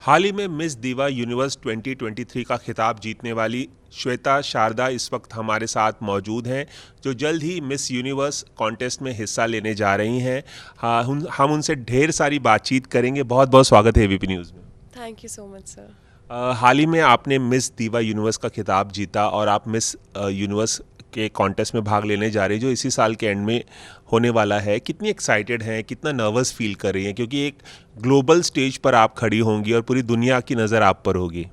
हाल ही में मिस दीवा यूनिवर्स 2023 का खिताब जीतने वाली श्वेता शारदा इस वक्त हमारे साथ मौजूद हैं, जो जल्द ही मिस यूनिवर्स कॉन्टेस्ट में हिस्सा लेने जा रही हैं। हाँ, हम उनसे ढेर सारी बातचीत करेंगे। बहुत बहुत स्वागत है एबीपी न्यूज़ में। Thank you so much sir. हाल ही में आपने मिस दीवा यूनिवर्स का खिताब जीता और आप मिस यूनिवर्स के कॉन्टेस्ट में भाग लेने जा रहे हैं, जो इसी साल के एंड में होने वाला है। कितनी एक्साइटेड हैं, कितना नर्वस फील कर रही हैं, क्योंकि एक ग्लोबल स्टेज पर आप खड़ी होंगी और पूरी दुनिया की नज़र आप पर होगी।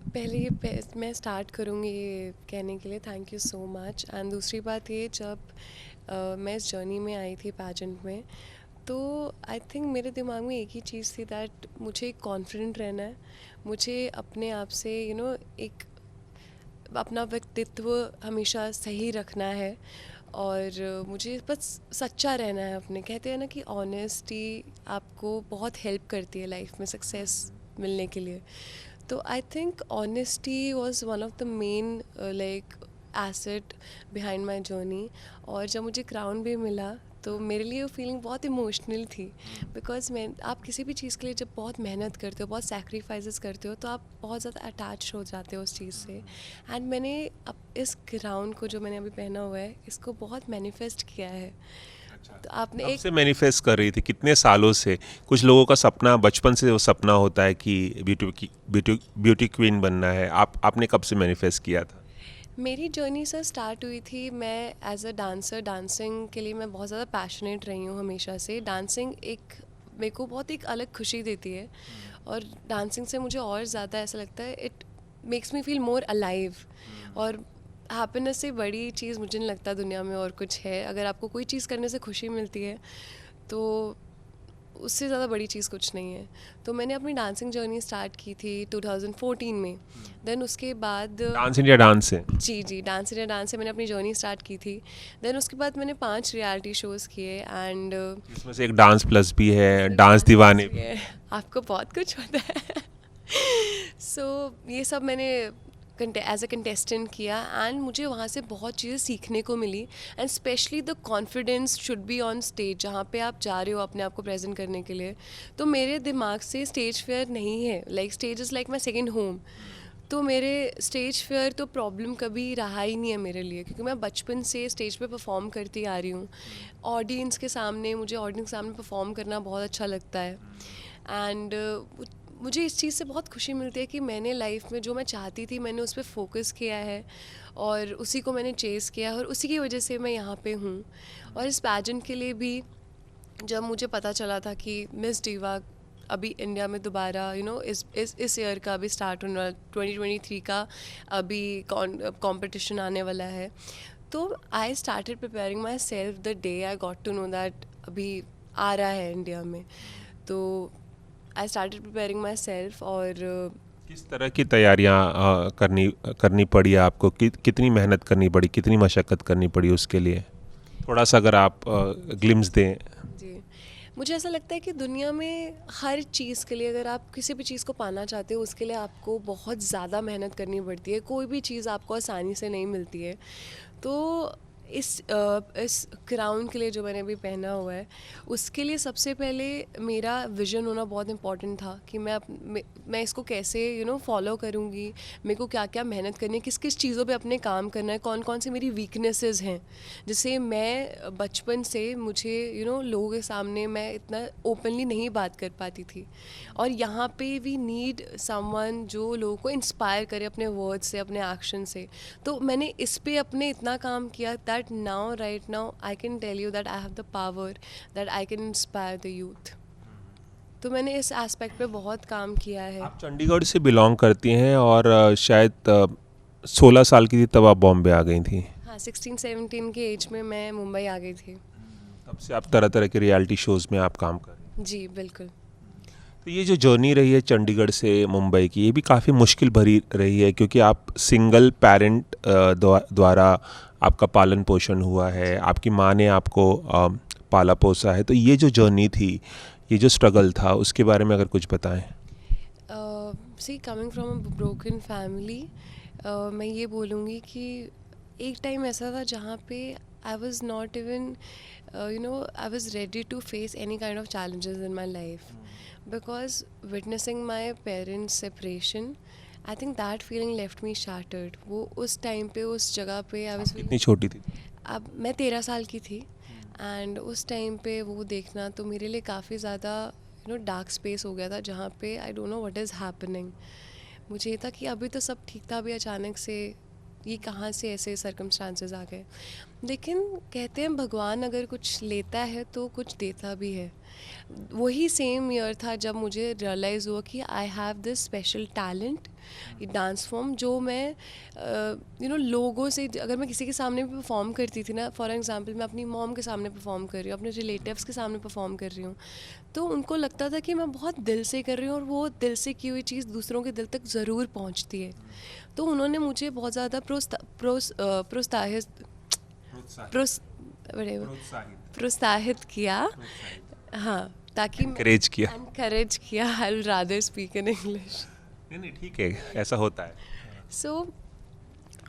पहले मैं स्टार्ट करूँगी ये कहने के लिए thank you so much. And दूसरी बात ये, जब मैं इस जर्नी में आई थी पैजेंट में, तो आई थिंक मेरे दिमाग में एक ही चीज़ थी दैट मुझे कॉन्फिडेंट रहना है। मुझे अपने आप से एक अपना व्यक्तित्व हमेशा सही रखना है और मुझे बस सच्चा रहना है। अपने कहते हैं ना कि ऑनेस्टी आपको बहुत हेल्प करती है लाइफ में सक्सेस मिलने के लिए। तो I think honesty was one of the main asset behind my journey. और जब मुझे क्राउन भी मिला तो मेरे लिए वो फीलिंग बहुत इमोशनल थी, बिकॉज आप किसी भी चीज़ के लिए जब बहुत मेहनत करते हो, बहुत सैक्रिफाइसेस करते हो, तो आप बहुत ज़्यादा अटैच हो जाते हो उस चीज़ से। एंड मैंने अब इस क्राउन को जो मैंने अभी पहना हुआ है, इसको बहुत मैनिफेस्ट किया है। तो आपने कब एक से मैनिफेस्ट कर रही थी, कितने सालों से? कुछ लोगों का सपना बचपन से वो सपना होता है कि ब्यूटी क्वीन बनना है। आपने कब से मैनिफेस्ट किया था? मेरी जर्नी सर स्टार्ट हुई थी, मैं एज अ डांसर, डांसिंग के लिए मैं बहुत ज़्यादा पैशनेट रही हूँ हमेशा से। डांसिंग एक मेरे को बहुत एक अलग खुशी देती है, और डांसिंग से मुझे और ज़्यादा ऐसा लगता है, it makes me feel more alive. और हैप्पीनेस से बड़ी चीज़ मुझे नहीं लगता दुनिया में और कुछ है। अगर आपको कोई चीज़ करने से खुशी मिलती है तो उससे ज़्यादा बड़ी चीज़ कुछ नहीं है। तो मैंने अपनी डांसिंग जर्नी स्टार्ट की थी 2014 में। देन उसके बाद डांस इंडिया डांस से? जी, डांस इंडिया डांस से मैंने अपनी जर्नी स्टार्ट की थी। देन उसके बाद मैंने 5 रियलिटी शोज़ किए एंड इसमें से एक डांस प्लस भी है, इसमें डांस डांस प्लस दीवाने भी भी। है। आपको बहुत कुछ पता है। सो ये सब मैंने एज अ कंटेस्टेंट किया, एंड मुझे वहाँ से बहुत चीज़ें सीखने को मिली। And specially the confidence should be on stage, जहाँ पे आप जा रहे हो अपने आप को प्रेजेंट करने के लिए। तो मेरे दिमाग से स्टेज फेयर नहीं है, like stage is like my second home. तो मेरे स्टेज फेयर तो प्रॉब्लम कभी रहा ही नहीं है मेरे लिए, क्योंकि मैं बचपन से स्टेज पे परफॉर्म करती आ रही हूँ। ऑडियंस के सामने, मुझे ऑडियंस के सामने परफॉर्म करना बहुत अच्छा लगता है। एंड मुझे इस चीज़ से बहुत खुशी मिलती है कि मैंने लाइफ में जो मैं चाहती थी, मैंने उस पर फोकस किया है और उसी को मैंने चेस किया है, और उसी की वजह से मैं यहाँ पे हूँ। और इस पैजेंट के लिए भी जब मुझे पता चला था कि मिस डीवा अभी इंडिया में दोबारा इस ईयर का अभी स्टार्ट होने वाला, 2023 का अभी कंपटीशन आने वाला है, तो I started preparing myself the day I got to know that अभी आ रहा है इंडिया में। तो I started preparing myself. और किस तरह की तैयारियां करनी करनी पड़ी आपको? कितनी मेहनत करनी पड़ी, कितनी मशक्क़त करनी पड़ी उसके लिए? थोड़ा सा अगर आप ग्लिम्स दें। जी, मुझे ऐसा लगता है कि दुनिया में हर चीज़ के लिए, अगर आप किसी भी चीज़ को पाना चाहते हो, उसके लिए आपको बहुत ज़्यादा मेहनत करनी पड़ती है। कोई भी चीज़ आपको आसानी से नहीं मिलती है। तो इस क्राउन के लिए जो मैंने अभी पहना हुआ है, उसके लिए सबसे पहले मेरा विज़न होना बहुत इम्पॉर्टेंट था कि मैं इसको कैसे फॉलो करूँगी, मेरे को क्या क्या मेहनत करनी है, किस किस चीज़ों पे अपने काम करना है, कौन कौन सी मेरी वीकनेसेस हैं। जैसे मैं बचपन से, मुझे लोगों के सामने मैं इतना ओपनली नहीं बात कर पाती थी, और यहाँ पे वी नीड समवन जो लोगों को इंस्पायर करे अपने वर्ड्स से, अपने एक्शन से। तो मैंने इस पे अपने इतना काम किया that now, right now, I can tell you that I have the power that I can inspire the youth. तो मैंने इस एस्पेक्ट पे बहुत काम किया है। आप चंडीगढ़ से बिलोंग करती हैं और शायद 16 साल की थी तब आप बॉम्बे आ गई थी। हाँ, 16-17 के एज में मैं मुंबई आ गई थी। तब से आप तरह तरह के रियलिटी शोज़ में आप काम कर रही हैं। जी बिल्कुल। तो ये जो जर्नी रही है चंडीगढ़ से मुंबई की, ये भी काफ़ी मुश्किल भरी रही है, क्योंकि आप सिंगल पेरेंट द्वारा आपका पालन पोषण हुआ है, आपकी माँ ने आपको पाला पोसा है। तो ये जो जर्नी थी, ये जो स्ट्रगल था, उसके बारे में अगर कुछ बताएं। See coming from a broken family, मैं ये बोलूँगी कि एक टाइम ऐसा था जहाँ पे I was not even I was ready to face any kind of challenges in my life. because witnessing my parents separation, I think that feeling left me shattered. वो उस टाइम पे उस जगह पे आई वाज कितनी छोटी थी? अब मैं 13 साल की थी एंड उस टाइम पे वो देखना तो मेरे लिए काफ़ी ज़्यादा डार्क स्पेस हो गया था, जहाँ पे I don't know what is happening. मुझे ये था कि अभी तो सब ठीक था, अभी अचानक से ये कहाँ से ऐसे सर्कमस्टांसेस आ गए. लेकिन कहते हैं भगवान अगर कुछ लेता है तो कुछ देता भी है. वही सेम ईयर था जब मुझे रियलाइज़ हुआ कि I have this special talent, ये डांस फॉर्म, जो मैं लोगों से, अगर मैं किसी के सामने भी परफॉर्म करती थी ना, फॉर एग्जांपल मैं अपनी मॉम के सामने परफॉर्म कर रही हूँ, अपने रिलेटिव्स के सामने परफॉर्म कर रही हूँ, तो उनको लगता था कि मैं बहुत दिल से कर रही हूँ और वो दिल से की हुई चीज़ दूसरों के दिल तक ज़रूर पहुँचती है. तो उन्होंने मुझे बहुत ज़्यादा प्रोत्साहित प्रोस प्रोत्साहित किया. हाँ, ताकि एनकरेज किया. I rather speak in English. नहीं ठीक है, ऐसा होता है. सो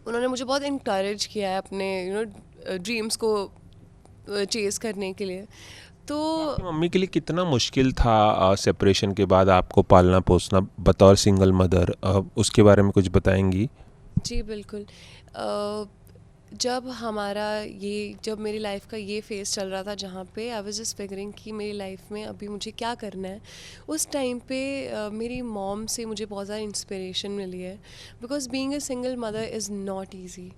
उन्होंने मुझे बहुत इनकरेज किया है अपने ड्रीम्स को चेज़ करने के लिए. तो आपकी मम्मी के लिए कितना मुश्किल था सेपरेशन के बाद आपको पालना पोसना बतौर सिंगल मदर? उसके बारे में कुछ बताएंगी? जी बिल्कुल. जब मेरी लाइफ का ये फेज़ चल रहा था जहाँ पे आई वाज जस्ट फिगरिंग कि मेरी लाइफ में अभी मुझे क्या करना है, उस टाइम पे मेरी मॉम से मुझे बहुत ज़्यादा इंस्पिरेशन मिली है. Because being a single mother is not easy.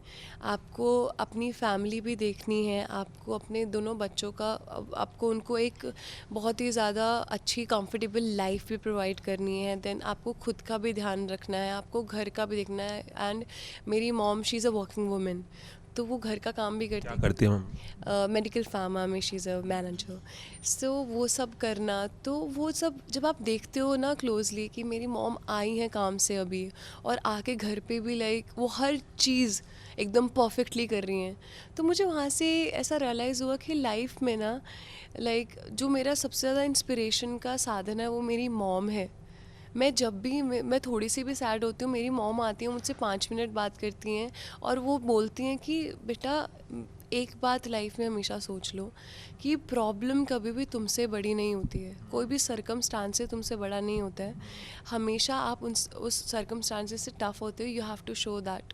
आपको अपनी फैमिली भी देखनी है, आपको अपने दोनों बच्चों का, आपको उनको एक बहुत ही ज़्यादा अच्छी कंफर्टेबल लाइफ भी प्रोवाइड करनी है. देन आपको खुद का भी ध्यान रखना है, आपको घर का भी देखना है. एंड मेरी mom she is a working women, तो वो घर का काम भी क्या करती हैं मम्मी? मेडिकल फार्मा में शी इज़ अ मैनेजर. सो वो सब करना, तो वो सब जब आप देखते हो ना क्लोजली कि मेरी मॉम आई हैं काम से अभी और आके घर पे भी लाइक वो हर चीज़ एकदम परफेक्टली कर रही हैं, तो मुझे वहाँ से ऐसा रियलाइज़ हुआ कि लाइफ में ना लाइक जो मेरा सबसे ज़्यादा इंस्पिरेशन का साधन है वो मेरी मॉम है. मैं जब भी मैं थोड़ी सी भी सैड होती हूँ, मेरी मॉम आती है, मुझसे 5 मिनट बात करती हैं और वो बोलती हैं कि बेटा एक बात लाइफ में हमेशा सोच लो कि प्रॉब्लम कभी भी तुमसे बड़ी नहीं होती है, कोई भी सर्कमस्टांसेस तुमसे बड़ा नहीं होता है. हमेशा आप उस सर्कमस्टांसेस से टफ होते हो, you have to show that.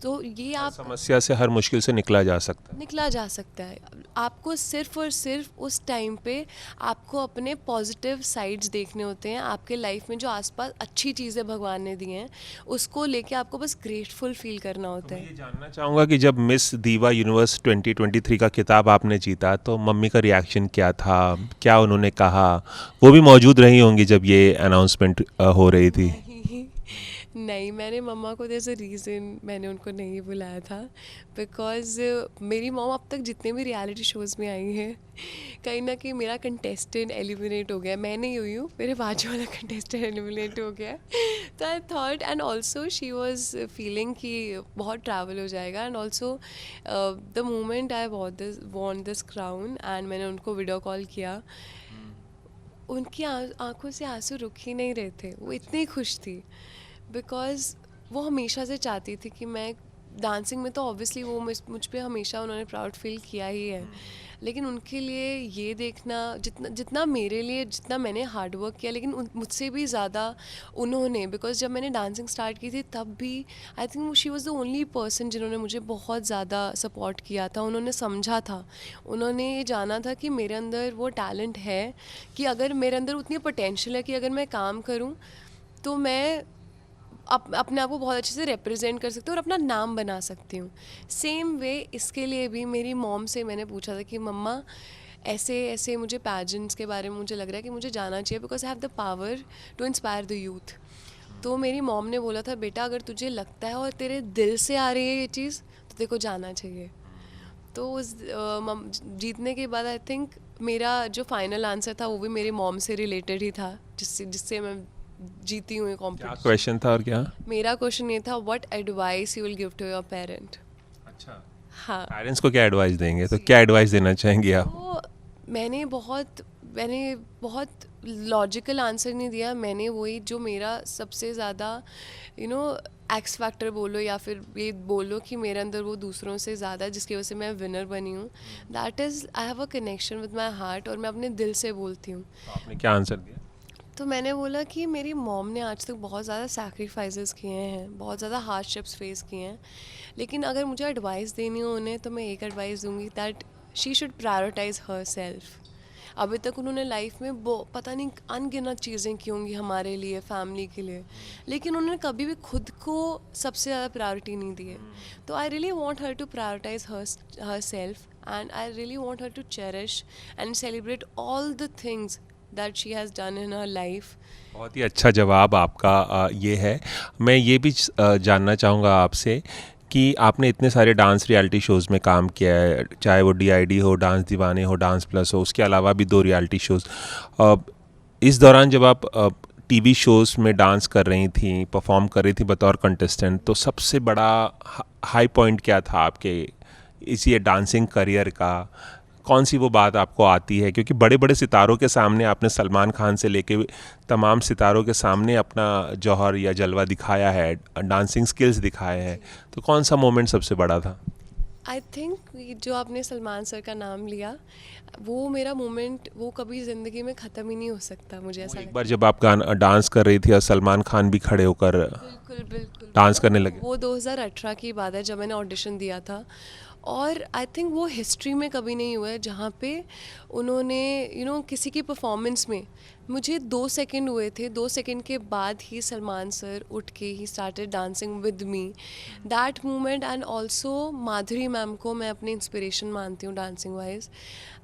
तो ये हर आप समस्या से, हर मुश्किल से निकला जा सकता है. निकला जा सकता है. आपको सिर्फ और सिर्फ उस टाइम पे आपको अपने पॉजिटिव साइड्स देखने होते हैं. आपके लाइफ में जो आसपास अच्छी चीज़ें भगवान ने दी हैं उसको लेके आपको बस ग्रेटफुल फील करना होता मैं है. ये जानना चाहूँगा कि जब मिस दीवा यूनिवर्स 2023 का खिताब आपने जीता तो मम्मी का रिएक्शन क्या था, क्या उन्होंने कहा? वो भी मौजूद रही होंगी जब ये अनाउंसमेंट हो रही थी. नहीं, मैंने मम्मा को देयर इज़ अ रीज़न मैंने उनको नहीं बुलाया था. बिकॉज़ मेरी मॉम अब तक जितने भी रियलिटी शोज़ में आई हैं, कहीं ना कहीं मेरा कंटेस्टेंट एलिमिनेट हो गया. मैं नहीं हुई हूँ, मेरे बाजू वाला कंटेस्टेंट एलिमिनेट हो गया. तो I thought, and also she was feeling कि बहुत ट्रैवल हो जाएगा. And also the moment I want this crown and मैंने उनको वीडियो कॉल किया, उनकी आंखों से आंसू रुक ही नहीं रहे थे. वो इतनी खुश थी बिकॉज़ वो हमेशा से चाहती थी कि मैं डांसिंग में, तो ऑब्वियसली वो मुझ पे हमेशा उन्होंने प्राउड फील किया ही है. लेकिन उनके लिए ये देखना, जितना जितना मेरे लिए, जितना मैंने हार्ड वर्क किया, लेकिन मुझसे भी ज़्यादा उन्होंने, बिकॉज जब मैंने डांसिंग स्टार्ट की थी तब भी I think she was the only person जिन्होंने मुझे बहुत ज़्यादा सपोर्ट किया था. उन्होंने समझा था, उन्होंने ये जाना था कि मेरे अंदर वो टैलेंट है, कि अगर मेरे अंदर उतनी पोटेंशियल है कि अगर मैं काम करूँ तो मैं अपने आप को बहुत अच्छे से रिप्रेजेंट कर सकती हूँ और अपना नाम बना सकती हूँ. सेम वे इसके लिए भी मेरी मॉम से मैंने पूछा था कि मम्मा ऐसे ऐसे मुझे पैजेंट्स के बारे में मुझे लग रहा है कि मुझे जाना चाहिए, because I have the power to inspire the youth. तो मेरी मॉम ने बोला था, बेटा अगर तुझे लगता है और तेरे दिल से आ रही है ये चीज़ तो तेरे को जाना चाहिए. तो उस जीतने के बाद आई थिंक मेरा जो फाइनल आंसर था वो भी मेरी मॉम से रिलेटेड ही था, जिससे मैं जीती हूँ ये क्या कॉम्पिटिशन. क्वेश्चन था और क्या? मेरा क्वेश्चन ये था, what advice you will give to your parent. अच्छा, हाँ, पेरेंट्स को क्या एडवाइस देंगे, तो क्या एडवाइस देना चाहेंगे आप? तो मैंने बहुत लॉजिकल आंसर नहीं दिया. मैंने वही जो मेरा सबसे ज़्यादा एक्स फैक्टर बोलो या फिर ये बोलो कि मेरे अंदर वो दूसरों से ज़्यादा, जिसकी वजह से मैं विनर बनी हूँ, that is I have a connection with my heart, और मैं अपने दिल से बोलती हूँ. तो आपने क्या आंसर दिया? तो मैंने बोला कि मेरी मॉम ने आज तक बहुत ज़्यादा सैक्रिफाइसेस किए हैं, बहुत ज़्यादा हार्डशिप्स फेस किए हैं, लेकिन अगर मुझे एडवाइस देनी हो उन्हें तो मैं एक एडवाइस दूंगी that she should prioritise herself. अभी तक उन्होंने लाइफ में पता नहीं अनगिनत चीज़ें की होंगी हमारे लिए, फैमिली के लिए, लेकिन उन्होंने कभी भी खुद को सबसे ज़्यादा प्रायोरिटी नहीं दी है। तो I really want her to prioritise herself, and I really want her to cherish and celebrate all the things that she has done in her life. बहुत ही अच्छा जवाब आपका ये है। मैं ये भी जानना चाहूँगा आपसे कि आपने इतने सारे डांस रियलिटी शोज़ में काम किया है, चाहे वो DID हो, डांस दीवाने हो, डांस प्लस हो, उसके अलावा भी 2 रियलिटी शोज़। इस दौरान जब आप टीवी शोज़ में डांस कर रही थी, परफॉर्म कर रही थी बतौर कंटेस्टेंट, तो सबसे बड़ा हाई पॉइंट क्या था आपके इस ये डांसिंग करियर का? कौन सी वो बात आपको आती है? क्योंकि बड़े बड़े सितारों के सामने आपने सलमान खान से लेके तमाम सितारों के सामने अपना जौहर या जलवा दिखाया है, डांसिंग स्किल्स दिखाए हैं, तो कौन सा मोमेंट सबसे बड़ा था? आई थिंक जो आपने सलमान सर का नाम लिया, वो मेरा मोमेंट वो कभी ज़िंदगी में ख़त्म ही नहीं हो सकता, मुझे ऐसा एक बार जब आप गाना डांस कर रही थी और सलमान खान भी खड़े होकर बिल्कुल बिल्कुल डांस करने लगे। वो 2018 की बात है जब मैंने ऑडिशन दिया था, और आई थिंक वो हिस्ट्री में कभी नहीं हुआ है जहाँ पे उन्होंने किसी की परफॉर्मेंस में मुझे 2 सेकंड हुए थे, 2 सेकंड के बाद ही सलमान सर उठ के ही started dancing with me. That moment, and also Madhuri ma'am को मैं अपनी इंस्पिरेशन मानती हूँ dancing wise,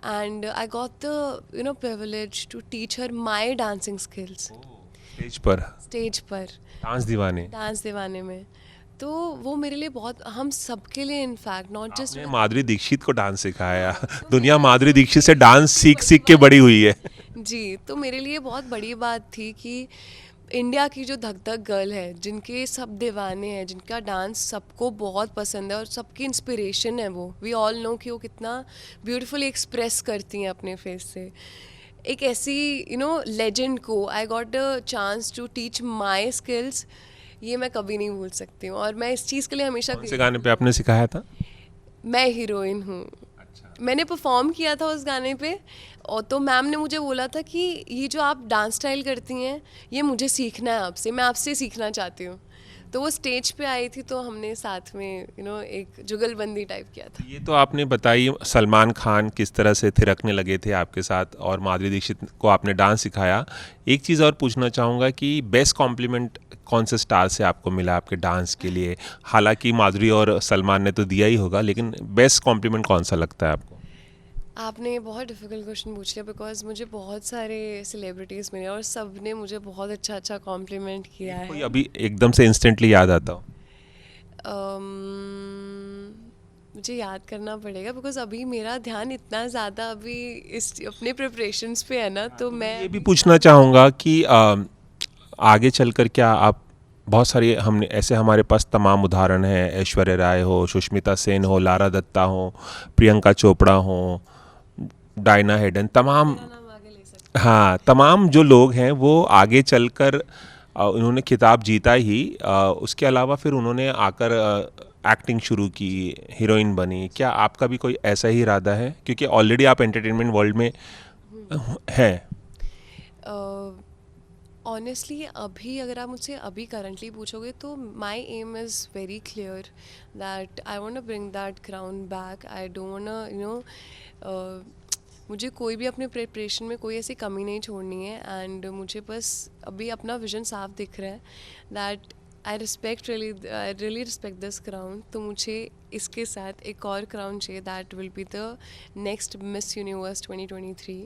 and I got the privilege to teach her my dancing skills stage पर डांस दीवाने में। तो वो मेरे लिए बहुत, हम सबके लिए in fact, not just Madhuri Dixit को डांस सिखाया। दुनिया माधुरी दीक्षित से डांस सीख सीख के बड़ी हुई है। जी, तो मेरे लिए बहुत बड़ी बात थी कि इंडिया की जो धक धक गर्ल है, जिनके सब दीवाने हैं, जिनका डांस सबको बहुत पसंद है और सबकी इंस्पिरेशन है, वो वी ऑल नो कि वो कितना ब्यूटीफुली एक्सप्रेस करती हैं अपने फेस से, एक ऐसी लेजेंड को I got a chance to teach my skills. ये मैं कभी नहीं भूल सकती हूँ, और मैं इस चीज़ के लिए हमेशा। कौन से गाने पे आपने सिखाया था? मैं हीरोइन हूँ। अच्छा। मैंने परफॉर्म किया था उस गाने पे, और तो मैम ने मुझे बोला था कि ये जो आप डांस स्टाइल करती हैं, ये मुझे सीखना है आपसे, मैं आपसे सीखना चाहती हूँ। तो वो स्टेज पे आई थी, तो हमने साथ में एक जुगलबंदी टाइप किया था। ये तो आपने बताई सलमान खान किस तरह से थिरकने लगे थे आपके साथ, और माधुरी दीक्षित को आपने डांस सिखाया। एक चीज़ और पूछना चाहूँगा कि बेस्ट कॉम्प्लीमेंट कौन से स्टार से आपको मिला आपके डांस के लिए? हालांकि माधुरी और सलमान ने तो दिया ही होगा, लेकिन बेस्ट कॉम्प्लीमेंट कौन सा लगता है आपको? आपने बहुत डिफ़िकल्ट क्वेश्चन पूछ लिया, बिकॉज मुझे बहुत सारे सेलिब्रिटीज़ मिले और सब ने मुझे बहुत अच्छा अच्छा कॉम्प्लीमेंट किया है। कोई अभी एकदम से इंस्टेंटली याद आता हो? मुझे याद करना पड़ेगा, बिकॉज अभी मेरा ध्यान इतना ज़्यादा अभी इस अपने प्रिपरेशंस पे है ना, तो मैं ये भी पूछना चाहूँगा कि आगे चलकर क्या आप बहुत सारी हमने ऐसे हमारे पास तमाम उदाहरण हैं, ऐश्वर्या राय हो, सुष्मिता सेन हो, लारा दत्ता हो, प्रियंका चोपड़ा हो, डायना हेडन, तमाम, हाँ, तमाम जो लोग हैं वो आगे चलकर उन्होंने खिताब जीता ही, उसके अलावा फिर उन्होंने आकर एक्टिंग शुरू की, हीरोइन बनी। क्या आपका भी कोई ऐसा ही इरादा है, क्योंकि ऑलरेडी आप एंटरटेनमेंट वर्ल्ड में हैं? ऑनेस्टली अभी अगर आप मुझसे अभी करंटली पूछोगे तो my aim is very clear that I want to bring that crown back. I don't want मुझे कोई भी अपने प्रिपरेशन में कोई ऐसी कमी नहीं छोड़नी है, एंड मुझे बस अभी अपना विजन साफ दिख रहा है that I really respect this crown. तो मुझे इसके साथ एक और क्राउन चाहिए that will be the next miss universe 2023,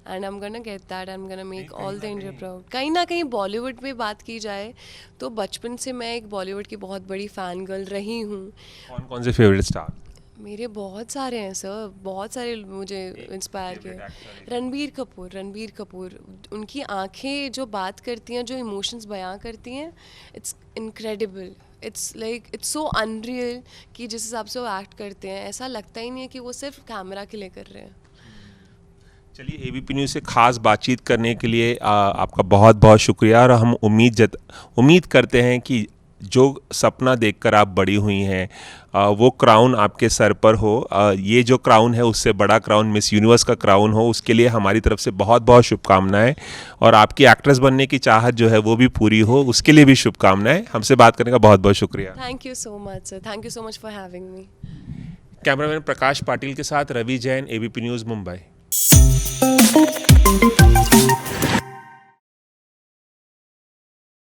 and I am gonna get that, I am gonna make all the India proud. कहीं ना कहीं बॉलीवुड में बात की जाए तो बचपन से मैं एक बॉलीवुड की बहुत बड़ी फ़ैन गर्ल रही हूँ। कौन कौन से फेवरेट स्टार? मेरे बहुत सारे हैं सर, बहुत सारे मुझे इंस्पायर किए। रणबीर कपूर, उनकी आंखें जो बात करती हैं, जो इमोशंस बयां करती हैं, it's incredible, it's so unreal कि जिस हिसाब से वो एक्ट करते हैं ऐसा लगता ही नहीं है कि वो सिर्फ कैमरा के लिए कर रहे हैं। चलिए, ABP न्यूज़ से ख़ास बातचीत करने के लिए आपका बहुत बहुत शुक्रिया, और हम उम्मीद करते हैं कि जो सपना देखकर आप बड़ी हुई हैं वो क्राउन आपके सर पर हो, ये जो क्राउन है उससे बड़ा क्राउन मिस यूनिवर्स का क्राउन हो, उसके लिए हमारी तरफ से बहुत बहुत शुभकामनाएं। और आपकी एक्ट्रेस बनने की चाहत जो है वो भी पूरी हो, उसके लिए भी शुभकामनाएं। हमसे बात करने का बहुत बहुत शुक्रिया। Thank you so much sir, thank you so much for having me. Cameraman Prakash Patil के साथ रवि जैन, एबीपी न्यूज़, मुंबई।